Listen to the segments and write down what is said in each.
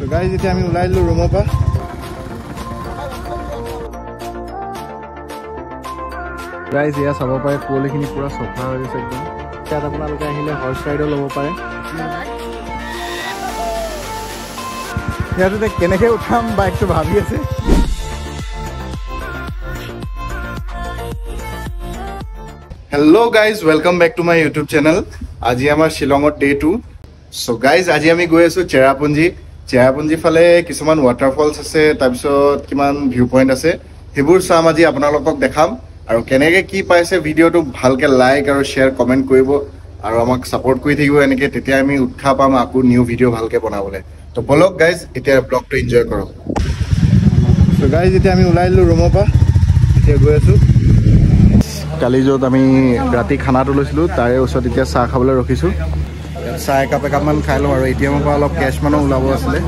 So guys, এতিয়া আমি ওলাই দিলো ৰুমৰ পৰা। Guys, এয়া চাব পাৰে কুঁৱলীখিনি পুৰা চফা হৈ গৈছে একদম। ইয়াত আপোনালোকে আহিলে হৰ্চ ৰাইডো ল'ব পাৰে। ইয়াতে কেনেকৈ উঠাম বাইকটো ভাবি আছে। Hello guys, welcome back to my YouTube channel. আজি আমাৰ শিলঙৰ ডে 2। So guys, আজি আমি গৈ আছো চেৰাপুঞ্জি ফালে কিছুমান ৱাটাৰফলছ আছে, তাৰপিছত কিমান ভিউ পইণ্ট আছে, সেইবোৰ চাম আজি আপোনালোকক দেখাম। আৰু কেনেকৈ কি পাইছে ভিডিঅ'টো ভালকৈ লাইক আৰু শ্বেয়াৰ কমেণ্ট কৰিব আৰু আমাক ছাপোৰ্ট কৰি থাকিব এনেকৈ, তেতিয়া আমি উৎসাহ পাম আকৌ নিউ ভিডিঅ' ভালকৈ বনাবলৈ। তো বলক গাইজ, এতিয়া ব্লগটো এনজয় কৰক। চ' গাইজ, এতিয়া আমি ওলাই দিলোঁ ৰুমৰ পৰা, এতিয়া গৈ আছোঁ। কালি য'ত আমি ৰাতি খানাটো লৈছিলোঁ তাৰে ওচৰত এতিয়া চাহ খাবলৈ ৰখিছোঁ। চাহ একাপমান খাই লওঁ আৰু এতিয়া মোৰ পৰা অলপ কেছ মানো ওলাব আছিলে,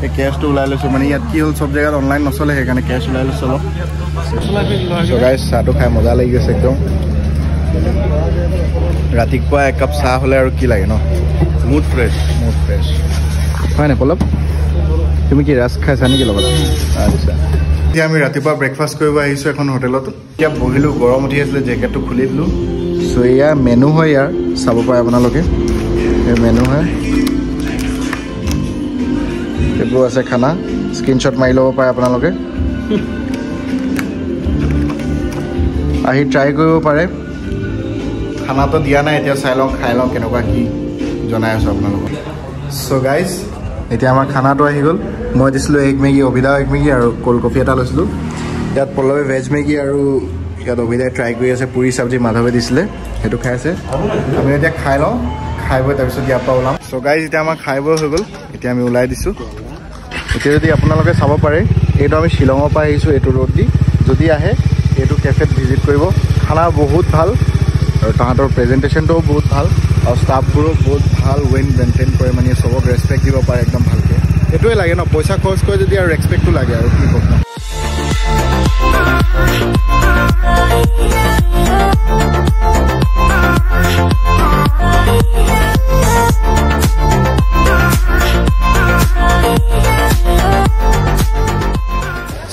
এই কেছটো ওলাই লৈছোঁ। মানে ইয়াত কি হ'ল, চব জেগাত অনলাইন নচলে, সেইকাৰণে কেছ ওলাই লৈছোঁ অলপ। গাইজ, চাহটো খাই মজা লাগি গৈছে একদম। ৰাতিপুৱা একাপ চাহ হ'লে আৰু কি লাগে ন, মুড ফ্ৰেছ হয় নাই পলপ? তুমি কি ৰাছ খাইছা নেকি লগত? আচ্ছা, এতিয়া আমি ৰাতিপুৱা ব্ৰেকফাষ্ট কৰিব আহিছোঁ এখন হোটেলত। এতিয়া বহিলোঁ, গৰম উঠি আছিলে, জেকেটটো খুলি দিলোঁ। চ' এয়া মেনু হয়, ইয়াৰ চাব পাৰে আপোনালোকে, এই মেনু হয়, এইবোৰ আছে খানা, স্ক্ৰীনশ্বট মাৰি ল'ব পাৰে আপোনালোকে, আহি ট্ৰাই কৰিব পাৰে। খানাটো দিয়া নাই, এতিয়া চাই লওঁ, খাই লওঁ কেনেকুৱা কি জনাই আছোঁ আপোনালোকক। চ' গাইজ, এতিয়া আমাৰ খানাটো আহি গ'ল। মই দিছিলোঁ এগ মেগী, অভিদাও এগ মেগী আৰু ক'ল্ড কফি এটা লৈছিলোঁ। ইয়াত পল্লৱে ভেজ মেগী আৰু ইয়াত অভিদাই ট্ৰাই কৰি আছে পুৰি চব্জি, মাধৱে দিছিলে, সেইটো খাই আছে। আমি এতিয়া খাই লওঁ, খাই বৈ তাৰপিছত ইয়াৰ পৰা ওলাম। চ' গাইজ, এতিয়া আমাৰ খাই বৈ হৈ গ'ল, এতিয়া আমি ওলাই দিছোঁ। এতিয়া যদি আপোনালোকে চাব পাৰে, এইটো আমি শ্বিলঙৰ পৰা আহিছোঁ, এইটো ৰোড দি। যদি আহে এইটো কেফেত ভিজিট কৰিব, খানা বহুত ভাল আৰু তাহাঁতৰ প্ৰেজেণ্টেশ্যনটোও বহুত ভাল আৰু ষ্টাফবোৰো বহুত ভাল, ৱেল মেইনটেইন কৰে, মানে চবক ৰেচপেক্ট দিব পাৰে একদম ভালকৈ। এইটোৱে লাগে ন, পইচা খৰচ কৰে যদি আৰু ৰেচপেক্টটো লাগে আৰু কি ক'ম ন।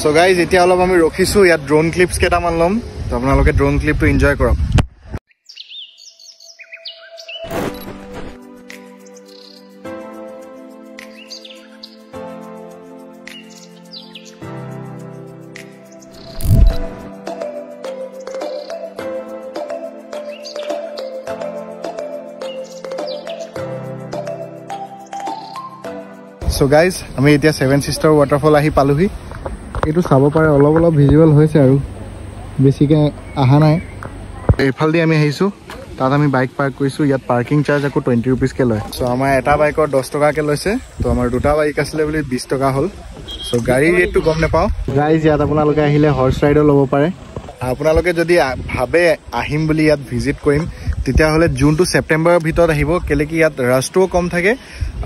চ' গাইজ, এতিয়া অলপ আমি ৰখিছোঁ, ইয়াত ড্ৰোন ক্লিপছ কেইটামান ল'ম, তো আপোনালোকে ড্ৰোন ক্লিপটো এনজয় কৰক। চ' গাইজ, আমি এতিয়া 7 ছিষ্টাৰ ৱাটাৰফল আহি পালোহি। এইটো চাব পাৰে, অলপ ভিজুৱেল হৈছে আৰু বেছিকৈ অহা নাই। এইফালেদি আমি আহিছোঁ, তাত আমি বাইক পাৰ্ক কৰিছোঁ। ইয়াত পাৰ্কিং চাৰ্জ আকৌ 20 ৰুপিজকৈ লয়। চ' আমাৰ এটা বাইকৰ 10 টকাকৈ লৈছে, তো আমাৰ দুটা বাইক আছিলে বুলি 20 টকা হ'ল। চ' গাড়ীৰ ৰেটটো গম নাপাওঁ। গাইজ, ইয়াত আপোনালোকে আহিলে হৰ্চ ৰাইডো ল'ব পাৰে। আপোনালোকে যদি ভাবে আহিম বুলি, ইয়াত ভিজিট কৰিম, তেতিয়াহ'লে জুন টু ছেপ্টেম্বৰৰ ভিতৰত আহিব, কেলৈ কি ইয়াত ৰাছটোও কম থাকে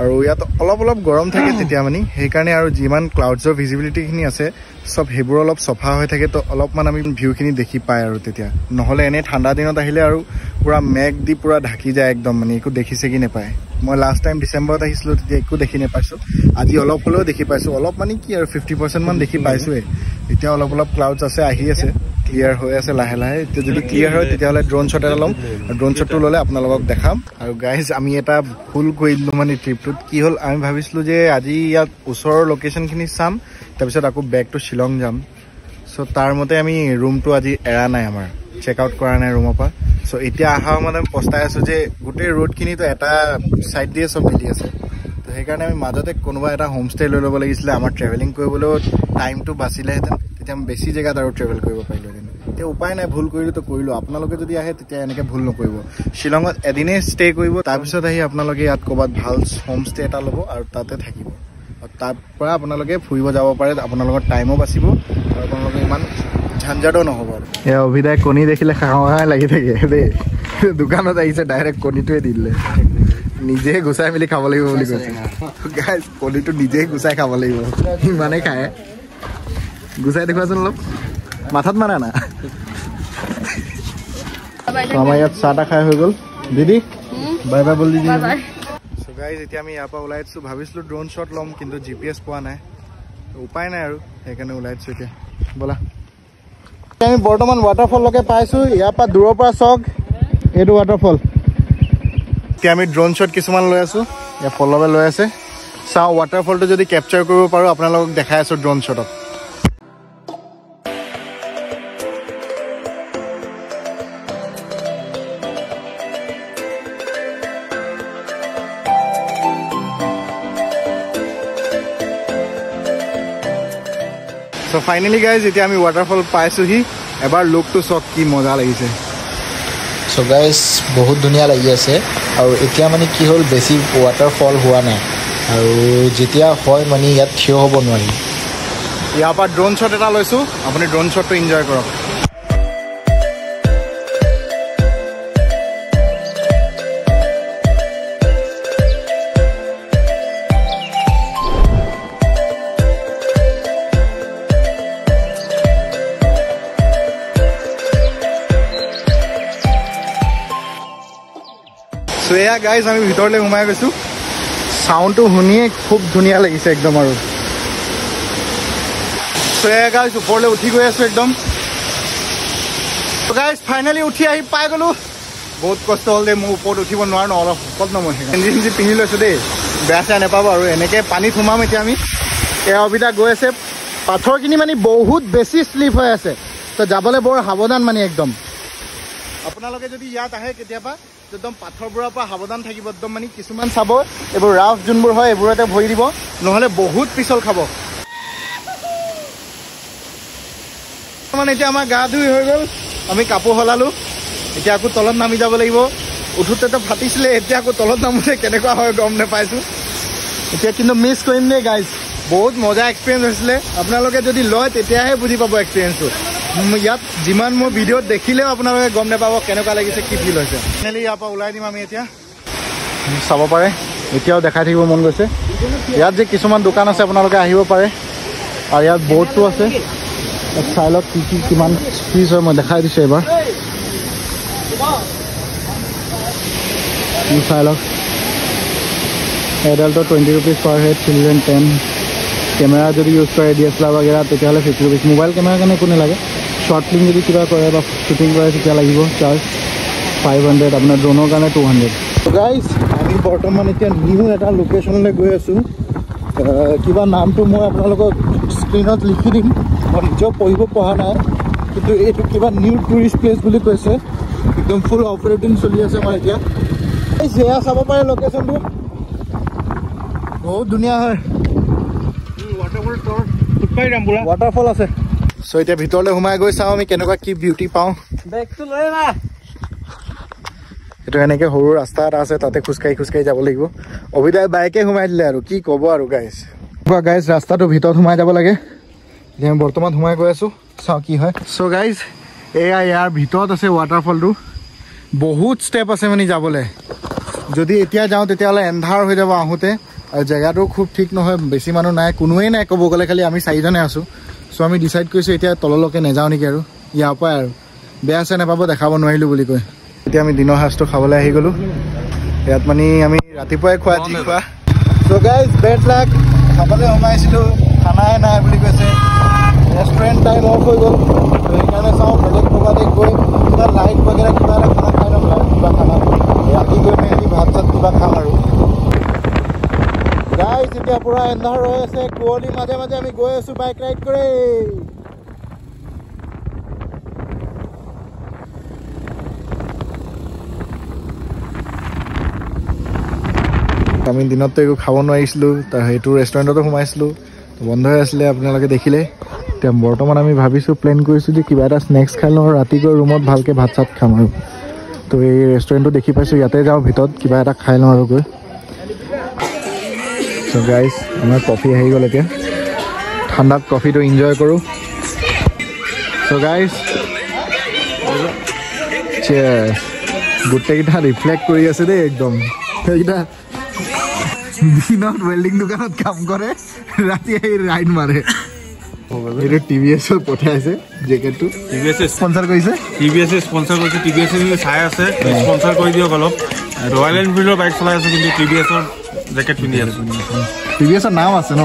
আৰু ইয়াত অলপ গৰম থাকে তেতিয়া মানে, সেইকাৰণে আৰু যিমান ক্লাউডছৰ ভিজিবিলিটিখিনি আছে চব সেইবোৰ অলপ চফা হৈ থাকে, তো অলপমান আমি ভিউখিনি দেখি পায় আৰু তেতিয়া। নহ'লে এনেই ঠাণ্ডা দিনত আহিলে আৰু পূৰা মেঘ দি পূৰা ঢাকি যায় একদম, মানে একো দেখিছে কি নাপায়। মই লাষ্ট টাইম ডিচেম্বৰত আহিছিলোঁ, তেতিয়া একো দেখি নাপাইছোঁ। আজি অলপ হ'লেও দেখি পাইছোঁ, অলপ মানে কি আৰু 50% মান দেখি পাইছোঁৱেই। এতিয়া অলপ ক্লাউডছ আছে, আহি আছে, ক্লিয়াৰ হৈ আছে লাহে লাহে। এতিয়া যদি ক্লিয়াৰ হয় তেতিয়াহ'লে ড্ৰোন শ্বট এটা ল'ম, ড্ৰোন শ্বটটো ল'লে আপোনালোকক দেখাম। আৰু গাইজ, আমি এটা ভুল কৰি দিলোঁ মানে ট্ৰিপটোত। কি হ'ল, আমি ভাবিছিলোঁ যে আজি ইয়াত ওচৰৰ লোকেশ্যনখিনি চাম, তাৰপিছত আকৌ বেক টু শ্বিলং যাম। চ' তাৰ মতে আমি ৰুমটো আজি এৰা নাই, আমাৰ চেক আউট কৰা নাই ৰুমৰ পৰা। চ' এতিয়া অহা মানে পস্তাই আছোঁ যে গোটেই ৰোডখিনিতো এটা ছাইড দিয়ে চব মিলি আছে, তো সেইকাৰণে আমি মাজতে কোনোবা এটা হোমষ্টে লৈ ল'ব লাগিছিলে। আমাৰ ট্ৰেভেলিং কৰিবলৈও টাইমটো বাচিলেহেঁতেন, তেতিয়া আমি বেছি জেগাত আৰু ট্ৰেভেল কৰিব পাৰিলোহেঁতেন। এতিয়া উপায় নাই, ভুল কৰিলোঁ তো কৰিলোঁ। আপোনালোকে যদি আহে তেতিয়া এনেকৈ ভুল নকৰিব। শ্বিলঙত এদিনেই ষ্টে কৰিব, তাৰপিছত আহি আপোনালোকে ইয়াত ক'ৰবাত ভাল হোমষ্টে এটা ল'ব আৰু তাতে থাকিব। তাৰ পৰা আপোনালোকে ফুৰিব যাব পাৰে, আপোনালোকৰ টাইমো বাচিব আৰু আপোনালোকে ইমান ঝঞ্ঝাটো নহ'ব আৰু। এয়া অভিদাই কণী দেখিলে খাওঁ লাগি থাকে দেই, দোকানত আহিছে ডাইৰেক্ট কণীটোৱে দি দিলে, নিজে গুচাই মেলি খাব লাগিব বুলি কৈছে। গাইজ, কণীটো নিজেই গুচাই খাব লাগিব, ইমানেই খায়। গুচাই দেখুৱাচোন অলপ, মাথাত মাৰা না। আমাৰ ইয়াত চাহ তাহ খাই হৈ গ'ল। দিদি বাই বাই বল দিদি। গাইজ এতিয়া আমি ইয়াৰ পৰা ওলাই দিছোঁ ভাবিছিলোঁ ড্ৰোন শ্বট ল'ম কিন্তু GPS পোৱা নাই উপায় নাই আৰু সেইকাৰণে ওলাই দিছোঁ এতিয়া ব'লা আমি বৰ্তমান ৱাটাৰফললৈকে পাইছোঁ ইয়াৰ পৰা দূৰৰ পৰা চাওক এইটো ৱাটাৰফল এতিয়া আমি ড্ৰোন শ্বট কিছুমান লৈ আছোঁ ইয়াৰ ফলবে লৈ আছে চাওঁ ৱাটাৰফলটো যদি কেপচাৰ কৰিব পাৰোঁ আপোনালোকক দেখাই আছোঁ ড্ৰোন শ্বটত So finally guys, এতিয়া আমি waterfall পাইছোহি এবাৰ লুকটো চক কি মজা লাগিছে So guys, বহুত ধুনীয়া লাগি আছে আৰু এতিয়া মানে কি হ'ল বেছি waterfall হোৱা নাই আৰু যেতিয়া হয় মানে ইয়াত থিয় হ'ব নোৱাৰি ইয়াৰ পৰা ড্ৰোন শ্বট এটা লৈছোঁ আপুনি ড্ৰোন শ্বটটো এনজয় কৰক So yeah guys, আমি ভিতৰলৈ সোমাই গৈছো সাউন্ডটো শুনিয়ে খুব ধুনীয়া লাগিছে একদম আৰু So yeah guys, ওপৰলৈ উঠি গৈ আছো একদম So guys, finally উঠি আহি পাই গলো বহুত কষ্ট হ'ল দে মই ওপৰত উঠিব নোৱাৰো অলপ কত নমই ইঞ্জিন পিন্ধি লৈছো দেই বেয়া চাই নাপাব আৰু এনেকে পানী সোমাম এতিয়া আমি এই অবিধা গৈ আছে পাথৰখিনি মানে বহুত বেছি স্লিপ হৈ আছে তো যাবলৈ বৰ সাৱধান মানে একদম আপোনালোকে যদি ইয়াত আহে কেতিয়াবা একদম পাথৰবোৰৰ পৰা সাৱধান থাকিব একদম মানে কিছুমান চাব এইবোৰ ৰাফ যোনবোৰ হয় এইবোৰতে ভৰি দিব নহলে বহুত পিছল খাব মানে এতিয়া আমাৰ গা ধুই হৈ গ'ল আমি কাপোৰ হলালো এতিয়া আকৌ তলত নামি যাব লাগিব উঠোতেতো ফাটিছিলে এতিয়া আকৌ তলত নামোতে কেনেকুৱা হয় গম নাপাইছো এতিয়া কিন্তু মিছ কৰিম দেই গাইজ বহুত মজা এক্সপিৰিয়েঞ্চ হৈছিলে আপোনালোকে যদি লয় তেতিয়াহে বুজি পাব এক্সপিৰিয়েঞ্চটো ইয়াত যিমান মই ভিডিঅ'ত দেখিলেও আপোনালোকে গম নাপাব কেনেকুৱা লাগিছে কি ফিল হৈছে ফাইনেলি ইয়াৰ পৰা ওলাই দিম আমি এতিয়া চাব পাৰে এতিয়াও দেখাই থাকিব মন গৈছে ইয়াত যে কিছুমান দোকান আছে আপোনালোকে আহিব পাৰে আৰু ইয়াত বৰ্ডটো আছে চাই লওক কি কি কিমান ফিজ হয় মই দেখাই দিছোঁ এবাৰ চাই লওক এডাল্টৰ 20 rupees per head children 10 camera যদি ইউজ কৰে DSLR বাগেৰা তেতিয়াহ'লে 50 rupees মোবাইল কেমেৰাৰ কাৰণে একো নালাগে শ্বৰ্ট ফিল্ম যদি কিবা কৰে বা শ্বুটিং কৰে তেতিয়া লাগিব চাৰ্জ 500 আপোনাৰ ড্ৰোনৰ কাৰণে 200 গাইজ আমি বৰ্তমান এতিয়া নিউ এটা লোকেশ্যনলৈ গৈ আছোঁ কিবা নামটো মই আপোনালোকক স্ক্ৰীণত লিখি দিম মই নিজেও পঢ়িব পৰা নাই কিন্তু এইটো কিবা নিউ টুৰিষ্ট প্লেচ বুলি কৈছে একদম ফুল অপাৰেটিং চলি আছে আমাৰ এতিয়া সেয়া চাব পাৰে লোকেশ্যনটো বহুত ধুনীয়া হয় ৱাটাৰফল আছে চ' এতিয়া ভিতৰলৈ সোমাই গৈ চাওঁ আমি কেনেকুৱা কি বিউটি পাওঁ এইটো এনেকৈ সৰু ৰাস্তা এটা আছে তাতে খোজকাঢ়ি যাব লাগিব অভিদাই বাইকে সোমাই দিলে আৰু কি ক'ব আৰু গাইজ ৰাস্তাটো ভিতৰত সোমাই যাব লাগে এতিয়া আমি বৰ্তমান সোমাই গৈ আছোঁ চাওঁ কি হয় চ' গাইজ এয়া ইয়াৰ ভিতৰত আছে ৱাটাৰফলটো বহুত ষ্টেপ আছে মানে যাবলৈ যদি এতিয়া যাওঁ তেতিয়াহ'লে এন্ধাৰ হৈ যাব আহোঁতে আৰু জেগাটো খুব ঠিক নহয় বেছি মানুহ নাই কোনোৱেই নাই ক'ব গ'লে খালি আমি 4জনে আছোঁ চ' আমি ডিচাইড কৰিছোঁ এতিয়া তললৈকে নাযাওঁ নেকি আৰু ইয়াৰ পৰাই আৰু বেয়া চেয়া নাপাব দেখাব নোৱাৰিলোঁ বুলি কৈ এতিয়া আমি দিনৰ সাঁজটো খাবলৈ আহি গ'লোঁ ইয়াত মানে আমি ৰাতিপুৱাই খোৱা যি খোৱা চ' গাইজ বেড লাক খাবলৈ সোমাইছিলোঁ খানাই নাই বুলি কৈছে ৰেষ্টুৰেণ্ট টাইম অফ হৈ গ'ল সেইকাৰণে চাওঁ বেলেগ ক'ৰবাতে গৈ কিবা লাইট বাগেৰা কিবা এটা খানা খাই ল'ম আৰু কিবা খানা ৰাতি গৈ মেলি ভাত চাত কিবা খাম আৰু গাইজ এতিয়া পুৰা এন্ধাৰ হৈ আছে কুঁৱলীৰ মাজে মাজে আমি গৈ আছোঁ বাইক ৰাইড কৰি আমি দিনততো একো খাব নোৱাৰিছিলোঁ তাৰ সেইটো ৰেষ্টুৰেণ্টতো সোমাইছিলোঁ বন্ধ হৈ আছিলে আপোনালোকে দেখিলে এতিয়া বৰ্তমান আমি ভাবিছোঁ প্লেন কৰিছোঁ যে কিবা এটা স্নেক্স খাই লওঁ আৰু ৰাতি গৈ ৰুমত ভালকৈ ভাত চাত খাম আৰু তো এই ৰেষ্টুৰেণ্টটো দেখি পাইছোঁ ইয়াতে যাওঁ ভিতৰত কিবা এটা খাই লওঁ আৰু গৈ চ' গাইজ আমাৰ কফি আহি গ'ল এতিয়া ঠাণ্ডাত কফিটো এনজয় কৰোঁ চ' গাইজ গোটেইকেইটা ৰিফ্লেক্ট কৰি আছে দেই একদম সেইকেইটা দিনত ৱেল্ডিং দোকানত কাম কৰে ৰাতি আহি ৰাইড মাৰে এইটো TVS পঠাইছে জেকেটটো TVS স্পন্সৰ কৰিছে TVS স্পন্সৰ কৰিছে TVS চাই আছে স্পন্সৰ কৰি দিয়ক অলপ ৰয়েল এনফিল্ডৰ বাইক চলাই আছে কিন্তু TVS जैकेट पिनी आसो TVS नाम আছে ন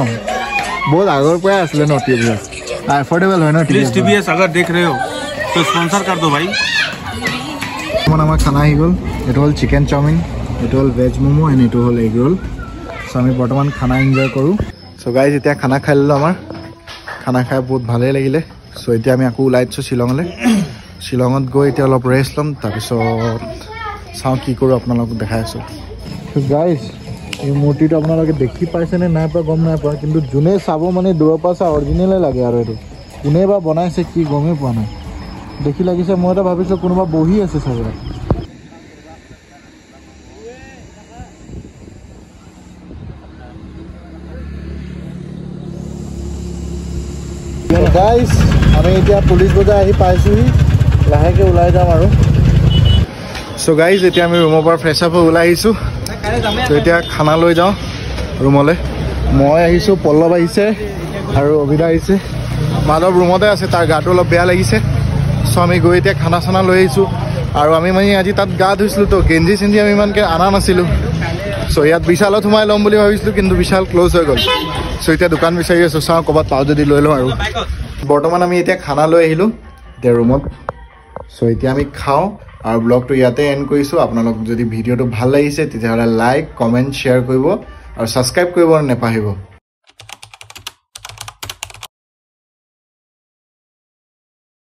बहुत আগৰ পৰা আছিল ন TVS अफोर्डेबल হয় ন प्लीज TVS अगर देख रहे हो तो स्पॉन्सर कर दो भाई मन আমাৰ খানা আহি গ'ল এটো হল চিকেন চাউমিন এটো হল ভেজ মোমো এন্ড এটো হল এগ রোল সো আমি বৰ্তমান খানা এনজয় কৰো সো গাইজ এতিয়া খানা খাই ললো আমাৰ খানা খাই বহুত ভালেই লাগিলে সো এতিয়া আমি আকৌ ওলাইছো শিলঙলে শিলঙত গৈ এতিয়া অলপ ৰেষ্ট লম তাৰপিছত চাওঁ কি কৰো আপোনালোকক দেখাই আছো সো গাইজ এই মূৰ্তিটো আপোনালোকে দেখি পাইছে নে নাই পা গম নাই পা কিন্তু জুনে চাব মানে দূৰৰ পৰা চা অৰিজিনেলে লাগে আৰু এটো কোনে বা বনাইছে কি গমে পোৱা নাই দেখি লাগিছে মই এটা ভাবিছো কোনোবা বহি আছে চাগে গাইজ আমি এতিয়া পুলিচ বজাৰ আহি পাইছোহি লাহেকে ওলাই যাম আৰু সো গাইজ এতিয়া আমি ৰুমৰ পৰা ফ্ৰেছ আপ হৈ ওলাই আহিছো তো এতিয়া খানা লৈ যাওঁ ৰুমলৈ মই আহিছো পল্লৱ আহিছে আৰু অভিদা আহিছে মাধৱ ৰুমতে আছে তাৰ গাটো অলপ বেয়া লাগিছে সো আমি গৈ এতিয়া খানা চানা লৈ আহিছো আৰু আমি মানে আজি তাত গা ধুইছিলোঁ তো গেঞ্জি চেঞ্জি আমি ইমানকৈ অনা নাছিলোঁ সো ইয়াত বিশালত সোমাই ল'ম বুলি ভাবিছিলোঁ কিন্তু বিশাল ক্ল'জ হৈ গ'ল সো এতিয়া দোকান বিচাৰি আছোঁ চাওঁ ক'ৰবাত পাওঁ যদি লৈ লওঁ আৰু বৰ্তমান আমি এতিয়া খানা লৈ আহিলোঁ এতিয়া ৰুমত সো এতিয়া আমি খাওঁ আৰু ব্লগটো ইয়াতে এণ্ড কৰিছোঁ আপোনালোক যদি ভিডিঅ'টো ভাল লাগিছে তেতিয়াহ'লে লাইক কমেণ্ট শ্বেয়াৰ কৰিব আৰু ছাবস্ক্ৰাইব কৰিব নাপাহৰিব